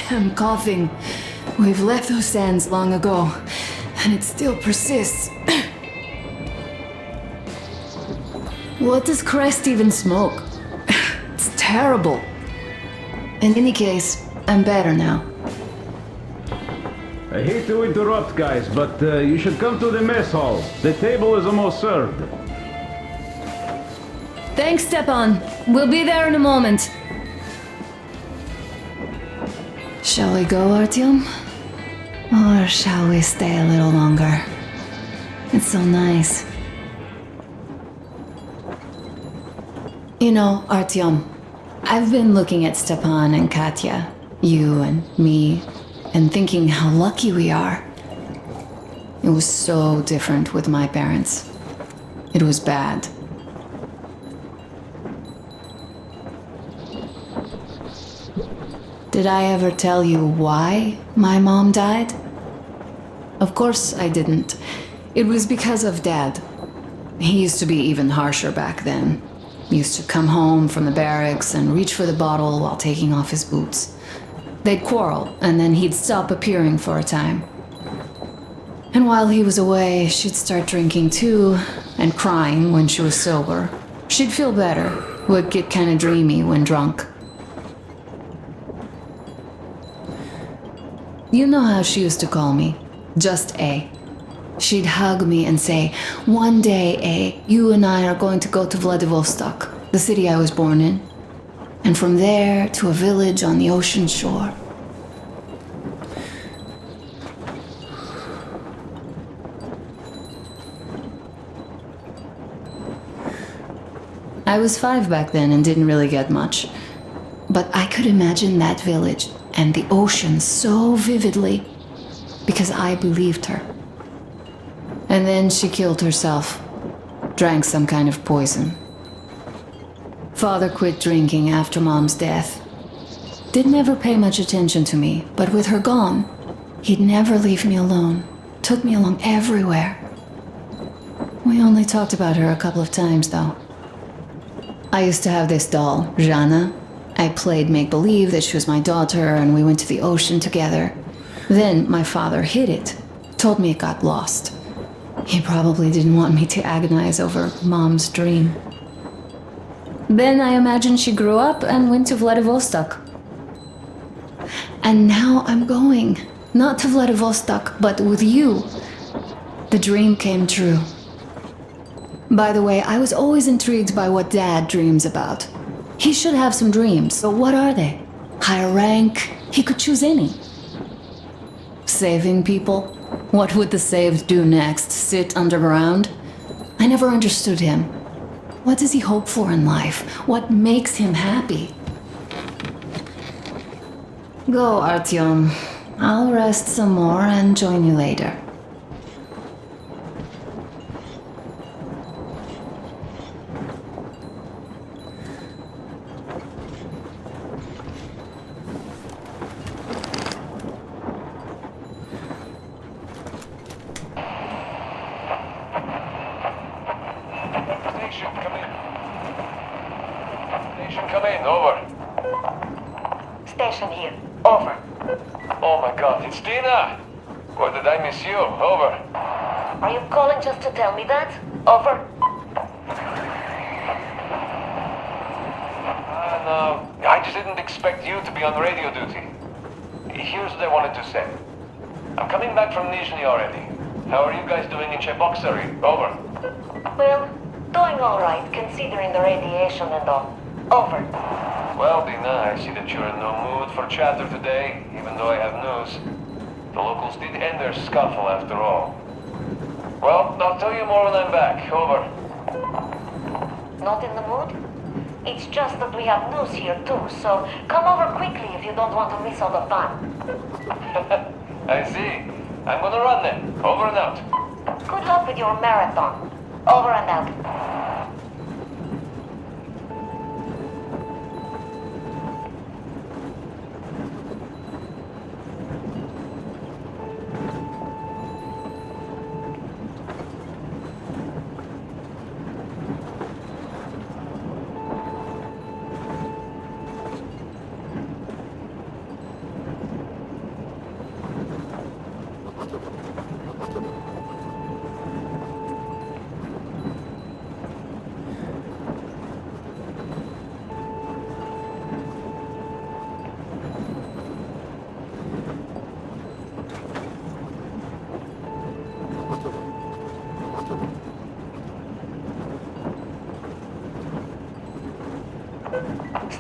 Damn coughing. We've left those sands long ago, and it still persists. What does Crest even smoke? It's terrible. In any case, I'm better now. I hate to interrupt, guys, but you should come to the mess hall. The table is almost served. Thanks, Stepan. We'll be there in a moment. Shall we go, Artyom? Or shall we stay a little longer? It's so nice. You know, Artyom, I've been looking at Stepan and Katya, you and me, and thinking how lucky we are. It was so different with my parents. It was bad. Did I ever tell you why my mom died? Of course I didn't. It was because of Dad. He used to be even harsher back then. He used to come home from the barracks and reach for the bottle while taking off his boots. They'd quarrel, and then he'd stop appearing for a time. And while he was away, she'd start drinking too, and crying when she was sober. She'd feel better, would get kinda dreamy when drunk. You know how she used to call me? Just A. She'd hug me and say, "One day, A, you and I are going to go to Vladivostok, the city I was born in. And from there to a village on the ocean shore." I was 5 back then and didn't really get much. But I could imagine that village and the ocean so vividly because I believed her. And then she killed herself, drank some kind of poison. Father quit drinking after Mom's death. Didn't ever pay much attention to me, but with her gone, he'd never leave me alone. Took me along everywhere. We only talked about her a couple of times, though. I used to have this doll, Jana. I played make-believe that she was my daughter, and we went to the ocean together. Then my father hid it, told me it got lost. He probably didn't want me to agonize over Mom's dream. Then I imagined she grew up and went to Vladivostok. And now I'm going, not to Vladivostok, but with you. The dream came true. By the way, I was always intrigued by what Dad dreams about. He should have some dreams, so what are they? Higher rank? He could choose any. Saving people? What would the saved do next? Sit underground? I never understood him. What does he hope for in life? What makes him happy? Go, Artyom. I'll rest some more and join you later. Station, come in. Over. Station here. Over. Oh my God, it's Dina. Or did I miss you? Over. Are you calling just to tell me that? Over. No, I just didn't expect you to be on radio duty. Here's what I wanted to say. I'm coming back from Nizhny already. How are you guys doing in Cheboksary? Over. Well, doing all right, considering the radiation and all. Over. Well, Dina, I see that you're in no mood for chatter today, even though I have news. The locals did end their scuffle after all. Well, I'll tell you more when I'm back. Over. Not in the mood? It's just that we have news here too, so come over quickly if you don't want to miss all the fun. I see. I'm gonna run then. Over and out. Good luck with your marathon. Over and out.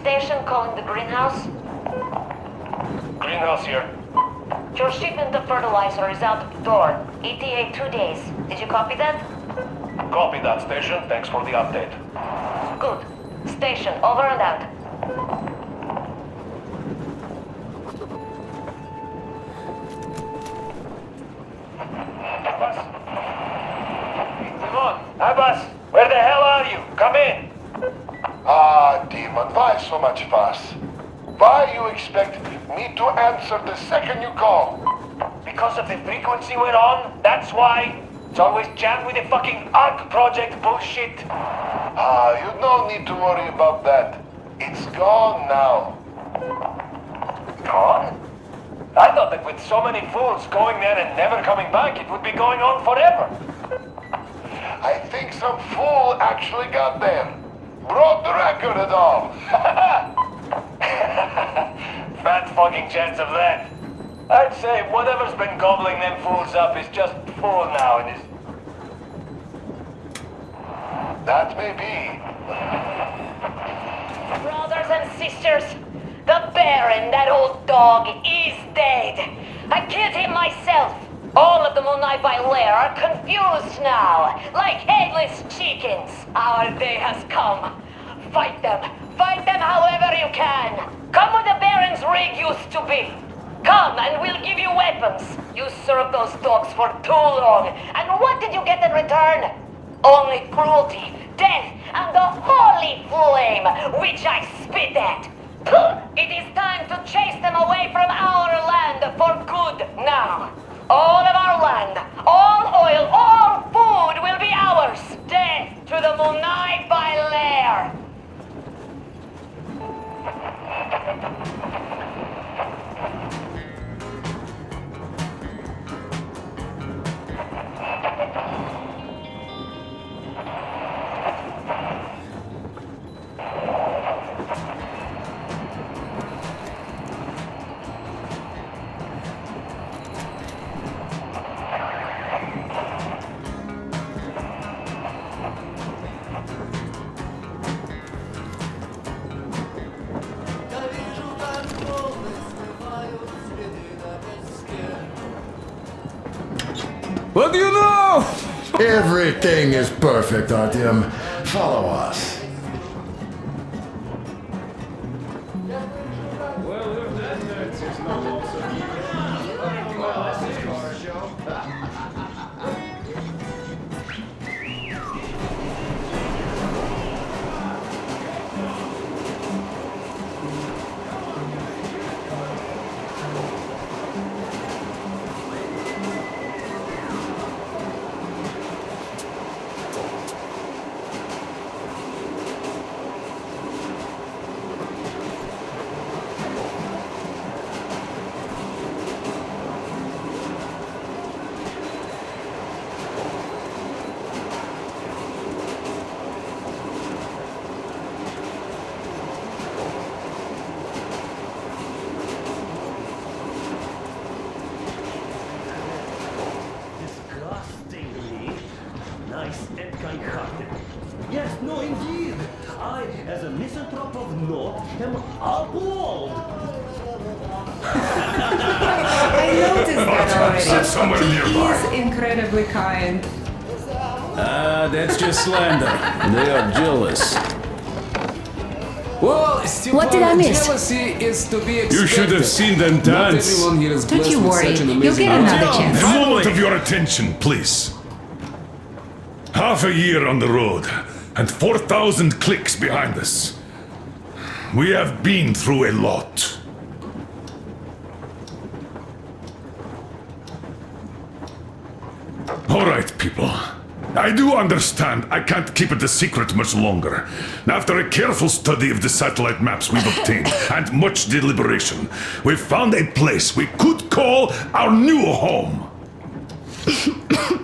station calling the greenhouse? Greenhouse here. Your shipment of fertilizer is out the door. ETA 2 days. Did you copy that? Copy that, station. Thanks for the update. Good. Station, over and out. Abbas? Simon! Abbas! Where the hell are you? Come in! Demon, why so much fuss? Why you expect me to answer the second you call? Because of the frequency we're on? That's why? It's always jammed with the fucking ARC project bullshit. You don't need to worry about that. It's gone now. Gone? I thought that with so many fools going there and never coming back, it would be going on forever. I think some fool actually got there. Broke the record and all. Fat fucking chance of that. I'd say whatever's been gobbling them fools up is just full now and is... That may be. Brothers and sisters, the Baron, that old dog, is dead. I killed him myself. All of the Moonlight-by lair are confused now, like headless chickens. Our day has come. Fight them. Fight them however you can. Come where the Baron's rig used to be. Come and we'll give you weapons. You served those dogs for too long. And what did you get in return? Only cruelty, death, and the holy flame, which I spit at. It is time to chase them away from our land for good now. All of our land, all oil, all food will be ours. Death to the Moonlight-by lair. What do you know? Everything is perfect, Artyom. Follow us. Nice and kind-hearted. Yes, no, indeed. I, as a misanthrope of note, am appalled. I noticed that already. Somewhere He nearby. is incredibly kind. That's just slander. They are jealous. Well, still, What did I miss? jealousy is to be expected. You should have seen them Not dance. everyone here is Don't blessed you with worry. such an You'll amazing get another heart. chance. A moment of your attention, please. Half a year on the road, and 4,000 clicks behind us. We have been through a lot. All right, people. I do understand I can't keep it a secret much longer. After a careful study of the satellite maps we've obtained, and much deliberation, we've found a place we could call our new home.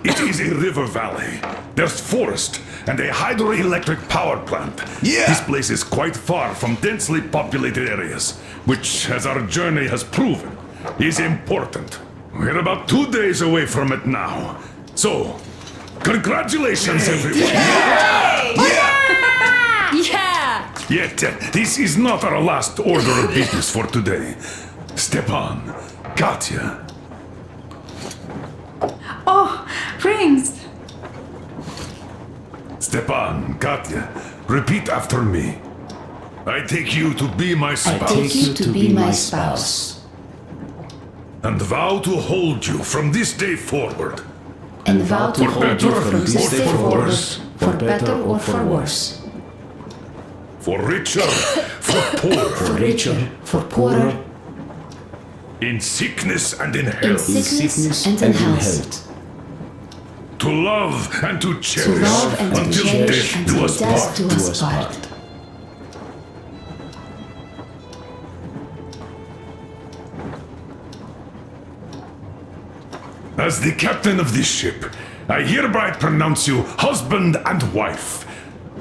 It is a river valley. There's forest and a hydroelectric power plant. Yeah. This place is quite far from densely populated areas, which, as our journey has proven, is important. We're about 2 days away from it now. So, congratulations, everyone! Yeah! Yet, this is not our last order of business for today. Stepan, Katya, Oh, Prince! Stepan, Katya, repeat after me. I take you to be my I spouse. take you to be my spouse. And vow to hold you from this day forward. And vow to For hold you better from or this day for forward, worse. for better or for worse. For richer, for poorer. For richer, for poorer, In sickness and in in health. sickness and in health. To love and to To cherish. love and to until cherish death do until us death part. do us part. As the captain of this ship, I hereby pronounce you husband and wife.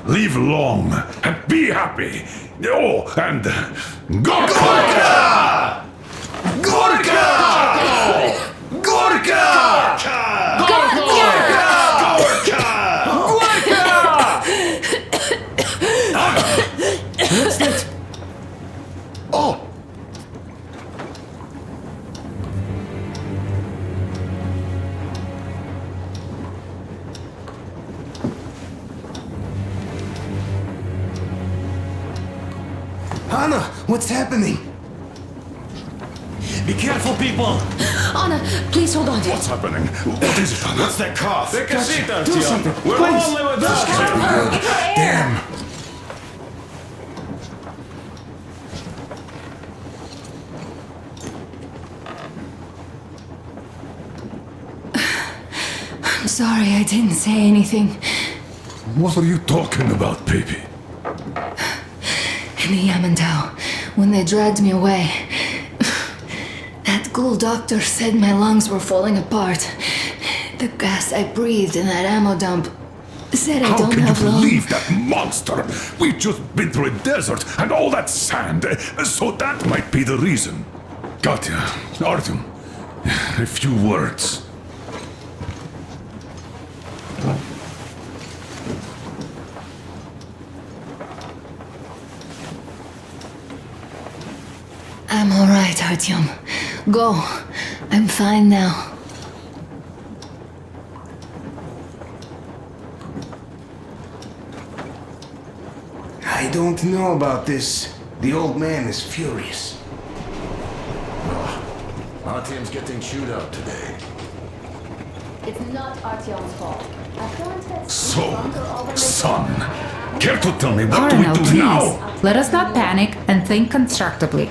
Live long and be happy. Oh, and Gorka! Gorka! Gorka! What's that? Oh! Anna, what's happening? Be careful, people! Anna, please hold on. What's happening? What is it, Anna? What's that cough? Take a seat, Do Artyom. something, We're please. only with us. Damn. I'm sorry I didn't say anything. What are you talking about, baby? In the Yamantau, when they dragged me away, that ghoul doctor said my lungs were falling apart. The gas I breathed in that ammo dump said I How don't can you have long. believe that monster? We've just been through a desert and all that sand, so that might be the reason. Katya, Artyom, a few words. I'm all right, Artyom. Go. I'm fine now. I don't know about this. The old man is furious. Artyom's getting chewed out today. It's not Artyom's fault. So, son, care to tell me what Colonel, do we do now? please. Let us not panic and think constructively.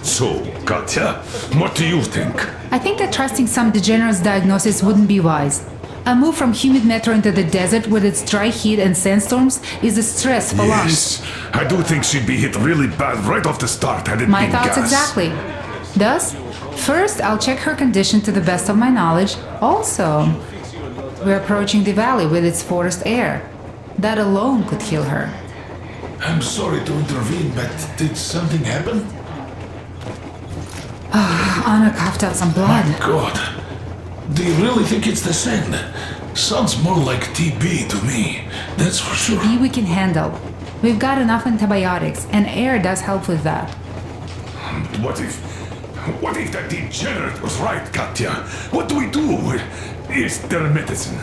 So, Katya, what do you think? I think that trusting some degenerate's diagnosis wouldn't be wise. A move from humid metro into the desert with its dry heat and sandstorms is a stress for lungs. Yes, I do think she'd be hit really bad right off the start had it My been thoughts gas. exactly. Thus, first I'll check her condition to the best of my knowledge. Also, we're approaching the valley with its forest air. That alone could heal her. I'm sorry to intervene, but did something happen? Anna coughed out some blood. God. Do you really think it's the sand? Sounds more like TB to me. That's for sure. TB we can handle. We've got enough antibiotics, and air does help with that. What if that degenerate was right, Katya? What do we do? Is there medicine?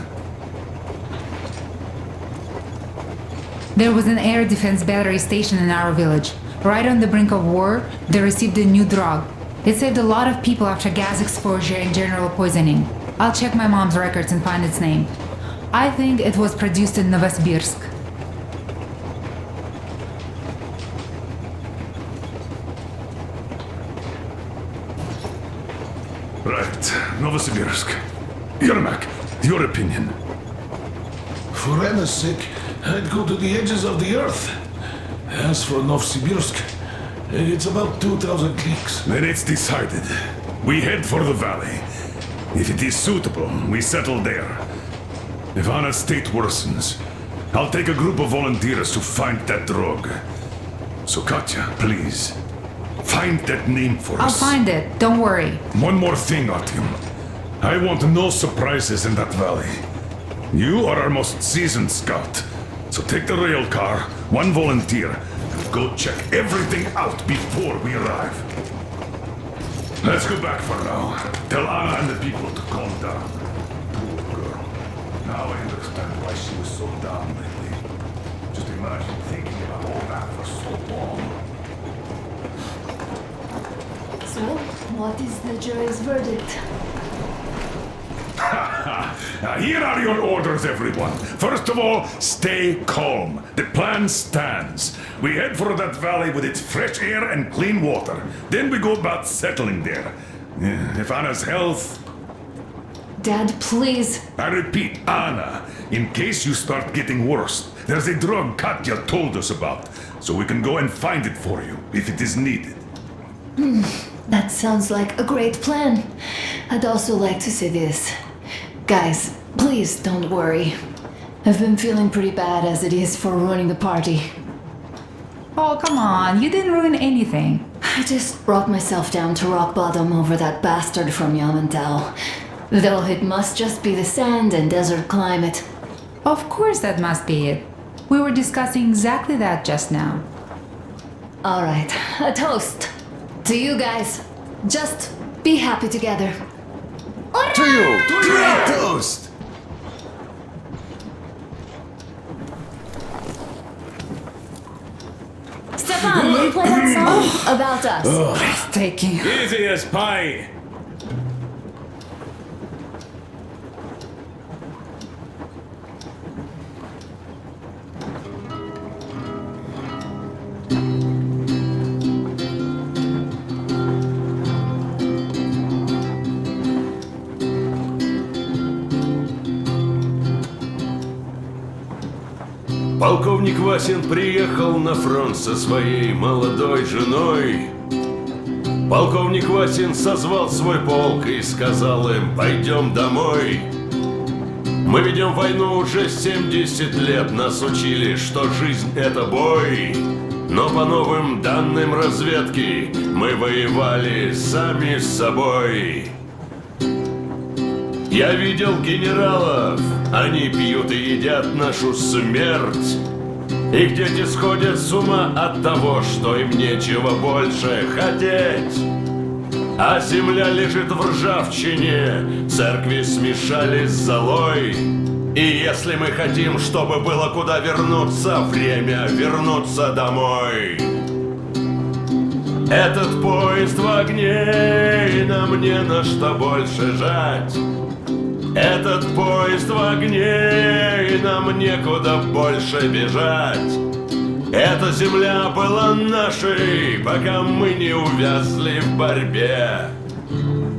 There was an air defense battery station in our village. Right on the brink of war, they received a new drug. It saved a lot of people after gas exposure and general poisoning. I'll check my mom's records and find its name. I think it was produced in Novosibirsk. Right, Novosibirsk. Yermak, your opinion. For Anna's sake, I'd go to the edges of the earth. As for Novosibirsk, it's about 2,000 cliques. Then it's decided. We head for the valley. If it is suitable, we settle there. If Anna's state worsens, I'll take a group of volunteers to find that drug. So Katya, please, find that name for I'll us. find it, don't worry. One more thing, Artyom. I want no surprises in that valley. You are our most seasoned scout. So take the rail car, one volunteer, Go check everything out before we arrive. Let's go back for now. Tell Anna and the people to calm down. Poor girl. Now I understand why she was so down lately. Just imagine thinking about all that for so long. So, what is the jury's verdict? Now, here are your orders, everyone. First of all, stay calm. The plan stands. We head for that valley with its fresh air and clean water. Then we go about settling there. If Anna's health... Dad, please. I repeat, Anna, in case you start getting worse, there's a drug Katya told us about, so we can go and find it for you, if it is needed. That sounds like a great plan. I'd also like to say this. Guys, please don't worry. I've been feeling pretty bad as it is for ruining the party. Oh, come on, you didn't ruin anything. I just brought myself down to rock bottom over that bastard from Yamantau. Though it must just be the sand and desert climate. Of course that must be it. We were discussing exactly that just now. Alright, a toast. To you guys. Just be happy together. To you! Great toast! Stefan, will you play that song? About us. Breathtaking. Easy as pie. Полковник Васин приехал на фронт со своей молодой женой. Полковник Васин созвал свой полк и сказал им: пойдем домой. Мы ведем войну уже 70 лет, нас учили, что жизнь это бой. Но по новым данным разведки мы воевали сами с собой. Я видел генералов, они пьют и едят нашу смерть. Их дети сходят с ума от того, что им нечего больше хотеть. А земля лежит в ржавчине, церкви смешались с золой. И если мы хотим, чтобы было куда вернуться, время вернуться домой. Этот поезд в огне, и нам не на что больше жать. Этот поезд в огне, и нам некуда больше бежать. Эта земля была нашей, пока мы не увязли в борьбе.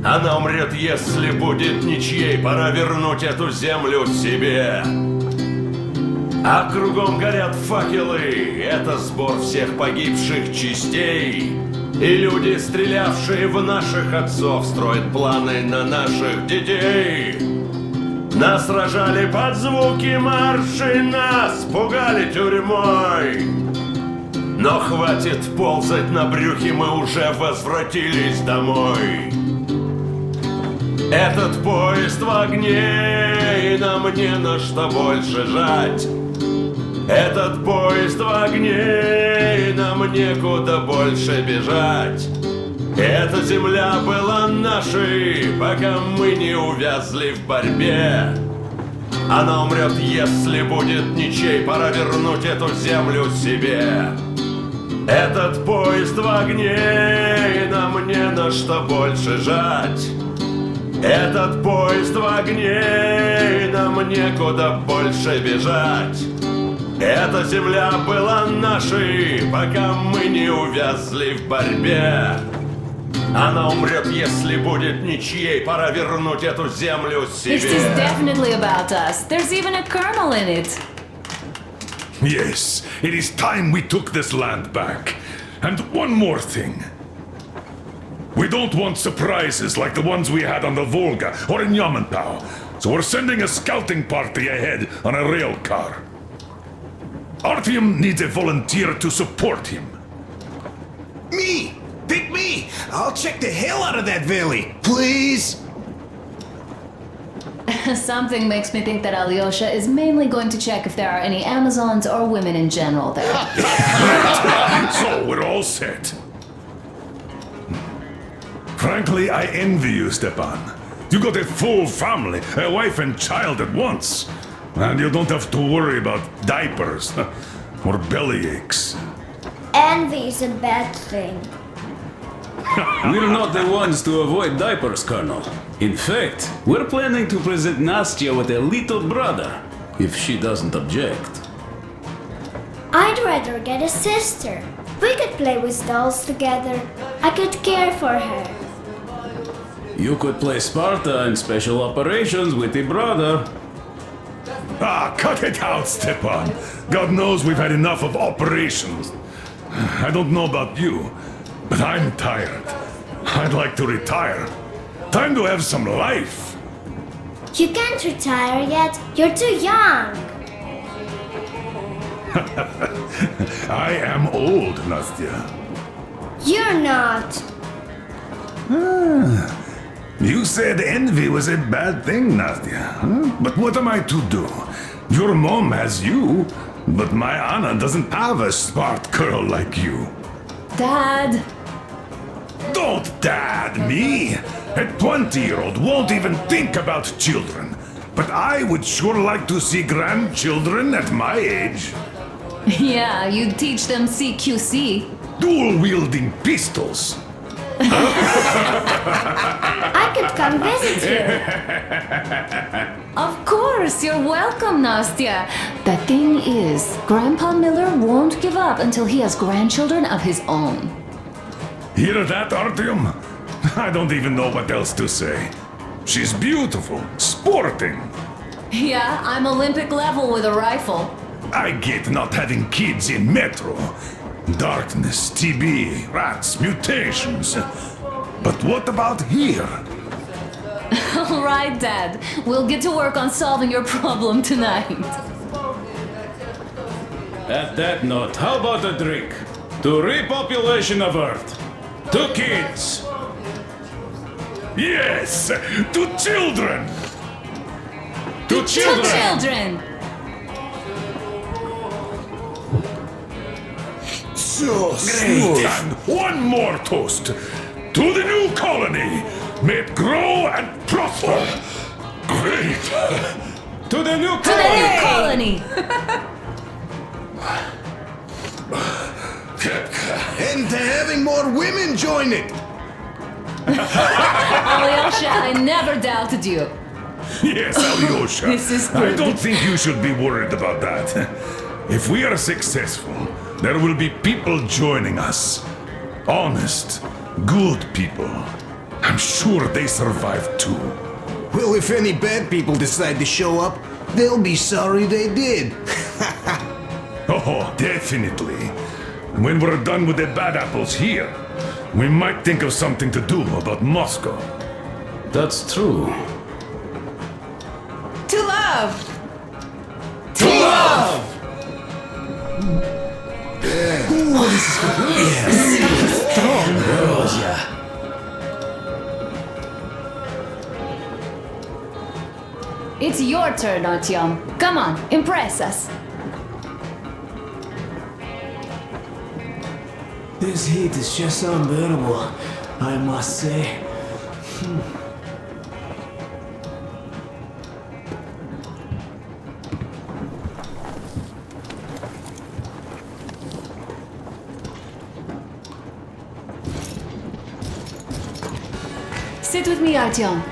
Она умрет, если будет ничьей, пора вернуть эту землю себе. А кругом горят факелы, это сбор всех погибших частей. И люди, стрелявшие в наших отцов, строят планы на наших детей. Нас сражали под звуки маршей, нас пугали тюрьмой. Но хватит ползать на брюхе, мы уже возвратились домой. Этот поезд в огне, и нам не на что больше жать. Этот поезд в огне, и нам некуда больше бежать. Эта земля была нашей, пока мы не увязли в борьбе. Она умрет, если будет ничей, пора вернуть эту землю себе. Этот поезд в огне, и нам не на что больше жать. Этот поезд в огне, и нам некуда больше бежать. Эта земля была нашей, пока мы не увязли в борьбе. Она умрет, если будет ничьей, пора вернуть эту землю себе. This is definitely about us. There's even a colonel in it. Yes, it is time we took this land back. And one more thing. We don't want surprises like the ones we had on the Volga or in Yamantau. So we're sending a scouting party ahead on a rail car. Artyom needs a volunteer to support him. Me! Pick me! I'll check the hell out of that valley! Please! Something makes me think that Alyosha is mainly going to check if there are any Amazons or women in general there. So we're all set. Frankly, I envy you, Stepan. You got a full family, a wife and child at once. And you don't have to worry about diapers or belly aches. Envy is a bad thing. We're not the ones to avoid diapers, Colonel. In fact, we're planning to present Nastya with a little brother, if she doesn't object. I'd rather get a sister. We could play with dolls together. I could care for her. You could play Sparta in special operations with your brother. Ah, cut it out, Stepan. God knows we've had enough of operations. I don't know about you, but I'm tired. I'd like to retire. Time to have some life. You can't retire yet. You're too young. I am old, Nastya. You're not. You said envy was a bad thing, Nastya. Huh? But what am I to do? Your mom has you, but my Anna doesn't have a smart girl like you. Dad! Don't dad me! A 20-year-old won't even think about children. But I would sure like to see grandchildren at my age. Yeah, you'd teach them CQC. Dual-wielding pistols. I could come visit you. Of course, you're welcome, Nastya. The thing is, Grandpa Miller won't give up until he has grandchildren of his own. Hear that, Artyom? I don't even know what else to say. She's beautiful, sporting. Yeah, I'm Olympic level with a rifle. I get not having kids in Metro. Darkness, TB, rats, mutations. But what about here? All right, Dad. We'll get to work on solving your problem tonight. At that note, how about a drink? To repopulation of Earth. To kids. Yes, to children. To children. To children. So Great. And one more toast. To the new colony. May it grow and prosper. Great. To the new To the new colony. And to having more women join it. Alyosha, I never doubted you. Yes, Alyosha. This is I good. don't think you should be worried about that. If we are successful, there will be people joining us. Honest, good people. I'm sure they survive too. Well, if any bad people decide to show up, they'll be sorry they did. Oh, definitely. When we're done with the bad apples here, we might think of something to do about Moscow. That's true. To love! To love! It's your turn, Artyom. Come on, impress us. This heat is just unbearable, I must say. Sit with me, Artyom.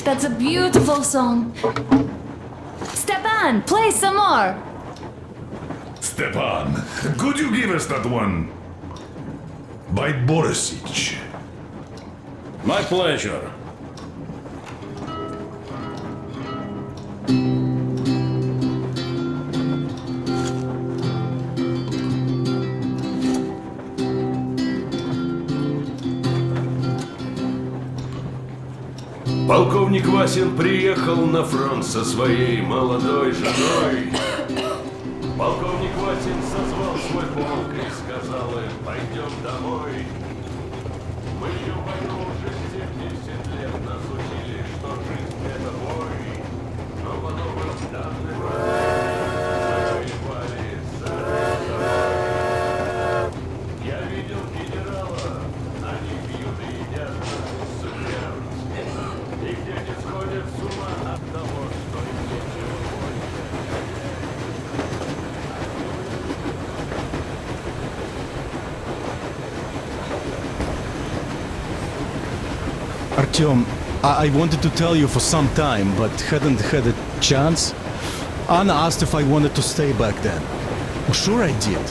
That's a beautiful song. Stepan, play some more. Stepan, could you give us that one? By Borisic. My pleasure. Полковник Васин приехал на фронт со своей молодой женой. Полковник Васин созвал свой полк и сказал им: пойдем домой. Мы идем войну уже 70 лет, нас учили, что жизнь это бой. Но по новым данным мы воевали за это. Я видел генерала, они пьют и едят смерть. И где не сходят с ума от того, что им нечего больше. Artyom, I wanted to tell you for some time, but hadn't had a chance. Anna asked if I wanted to stay back then. Well, sure I did.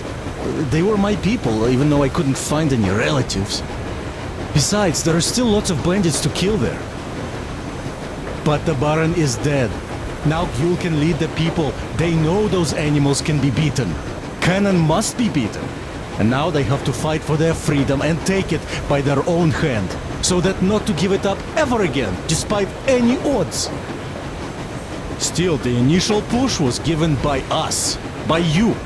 They were my people, even though I couldn't find any relatives. Besides, there are still lots of bandits to kill there. But the Baron is dead. Now Gyul can lead the people. They know those animals can be beaten. Cannon must be beaten. And now they have to fight for their freedom and take it by their own hand. So that not to give it up ever again, despite any odds. Still, the initial push was given by us. By you.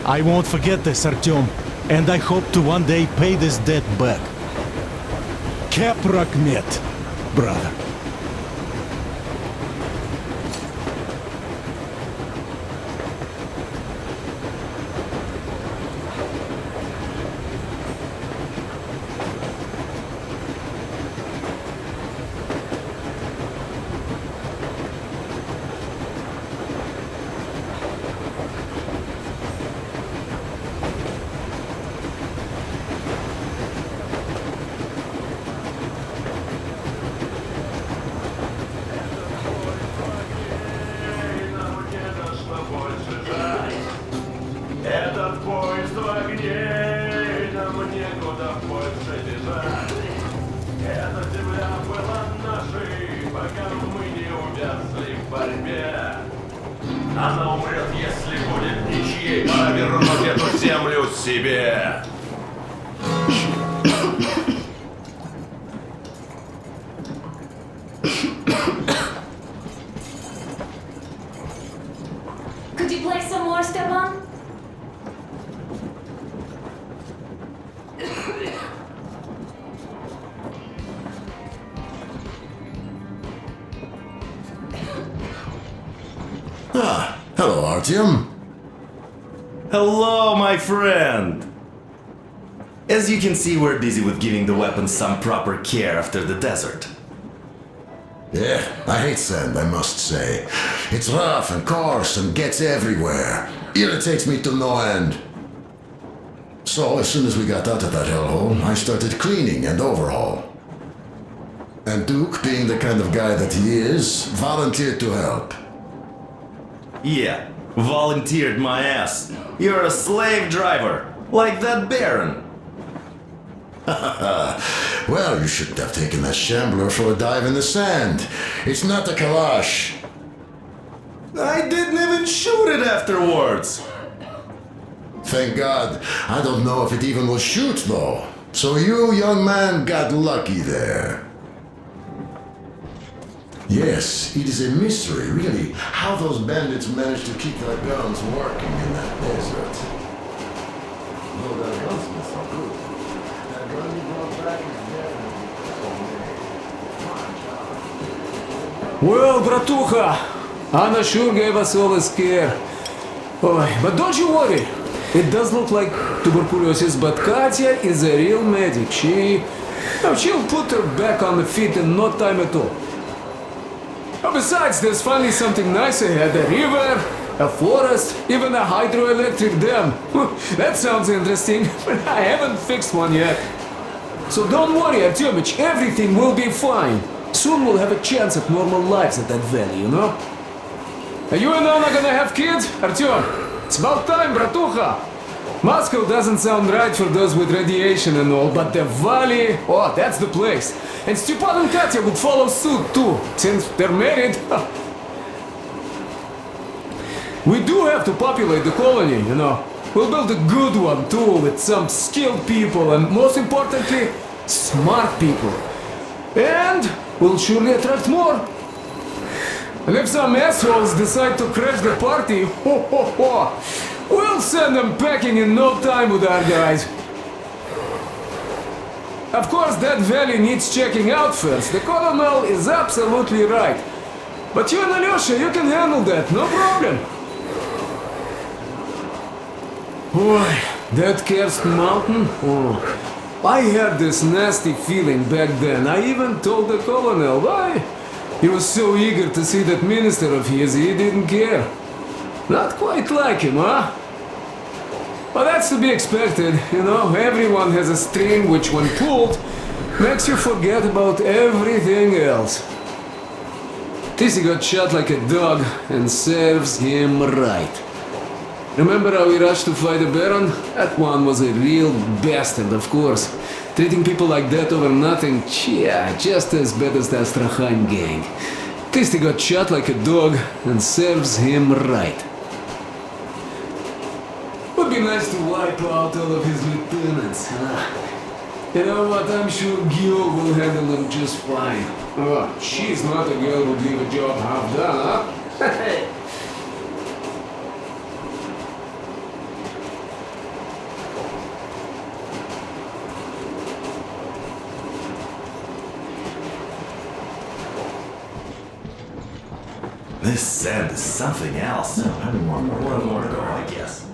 I won't forget this, Artyom. And I hope to one day pay this debt back. Kaprakmet, brother. Этот поезд в огне, нам некуда больше бежать. Эта земля была нашей, пока мы не увязли в борьбе. Она умрет, если будет ничьей, пора вернуть эту землю себе. Could you play some more, Stepan? Hello, Artyom. Hello, my friend! As you can see, we're busy with giving the weapons some proper care after the desert. Yeah, I hate sand, I must say. It's rough and coarse and gets everywhere. Irritates me to no end. So, as soon as we got out of that hellhole, I started cleaning and overhaul. And Duke, being the kind of guy that he is, volunteered to help. Yeah, volunteered my ass. You're a slave driver, like that Baron. Well, you shouldn't have taken that shambler for a dive in the sand. It's not a Kalash. I didn't even shoot it afterwards. Thank God. I don't know if it even will shoot, though. So you, young man, got lucky there. Yes, it is a mystery, really, how those bandits managed to keep their guns working in that desert. No, their gunsmiths are good. That gun you brought back is definitely Well, Bratucha, Anna sure gave us all a scare. Oh, but don't you worry. It does look like tuberculosis, but Katya is a real medic. She'll put her back on the feet in no time at all. Besides, there's finally something nice ahead. A river, a forest, even a hydroelectric dam. That sounds interesting, but I haven't fixed one yet. So don't worry, Artyomich, everything will be fine. Soon we'll have a chance at normal lives at that valley, you know? Are you and Anna gonna have kids, Artyom? It's about time, bratucha! Moscow doesn't sound right for those with radiation and all, but the valley, oh, that's the place. And Stepan and Katya would follow suit too, since they're married. We do have to populate the colony, you know. We'll build a good one too, with some skilled people and, most importantly, smart people. And we'll surely attract more. And if some assholes decide to crash the party, we'll send them packing in no time with our guys. Of course, that valley needs checking out first. The colonel is absolutely right. But you and Alyosha, you can handle that, no problem. Boy, that cursed mountain? Oh, I had this nasty feeling back then. I even told the colonel why. He was so eager to see that minister of his, he didn't care. Not quite like him, huh? Well, that's to be expected, you know. Everyone has a string which, when pulled, makes you forget about everything else. Tissy got shot like a dog, and serves him right. Remember how we rushed to fight the Baron? That one was a real bastard, of course. Treating people like that over nothing, yeah, just as bad as the Astrakhan gang. Tissy got shot like a dog, and serves him right. Would be nice to wipe out all of his lieutenants, huh? You know what, I'm sure Gil will handle them just fine. Oh, she's not a girl who'd leave a job half done, huh? This sand is something else. One more to go, I guess.